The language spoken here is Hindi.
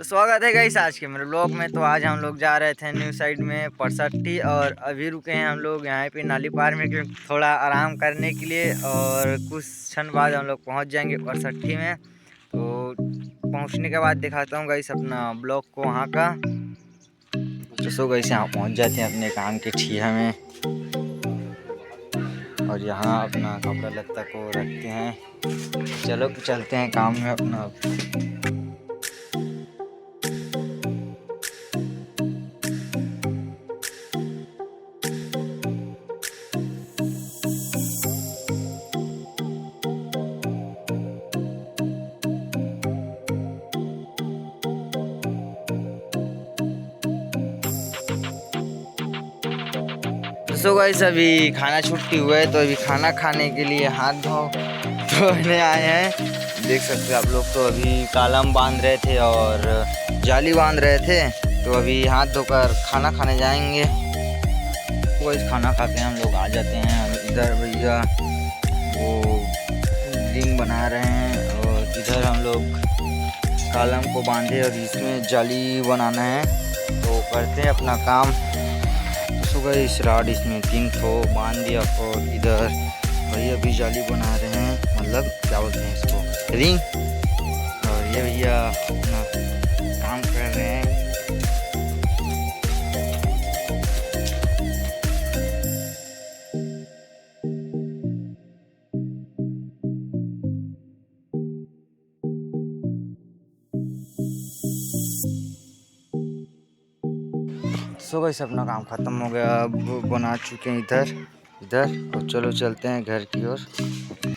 तो स्वागत है गाइस आज के मेरे ब्लॉग में। तो आज हम लोग जा रहे थे न्यू साइड में परसट्टी और अभी रुके हैं हम लोग यहाँ पे नाली पार में थोड़ा आराम करने के लिए। और कुछ क्षण बाद हम लोग पहुँच जाएंगे परसट्टी में। तो पहुँचने के बाद दिखाता हूँ गाइस अपना ब्लॉग को वहाँ का। तो सो गाइस यहाँ पहुँच जाते हैं अपने काम के ठिया में और यहाँ अपना कपड़ा लत्ता को रखते हैं। चलो चलते हैं काम में अपना। सो गाइस अभी खाना छुट्टी हुआ है तो अभी खाना खाने के लिए हाथ धोने आए हैं। देख सकते हैं आप लोग। तो अभी कालम बांध रहे थे और जाली बांध रहे थे। तो अभी हाथ धोकर खाना खाने जाएंगे। तो गाइस खाना खा के हम लोग आ जाते हैं। इधर भैया वो रिंग बना रहे हैं और इधर हम लोग कालम को बांधे और इसमें जाली बनाना है। तो करते हैं अपना काम। सुबह इस राड इसमें 3 ठो बांध दिया और इधर भैया भी जाली बना रहे हैं, मतलब क्या बोलते हैं इसको, रिंग। और ये भैया अपना काम कर रहे हैं। सो गाइस अपना काम ख़त्म हो गया। अब बना चुके हैं इधर। तो चलो चलते हैं घर की ओर।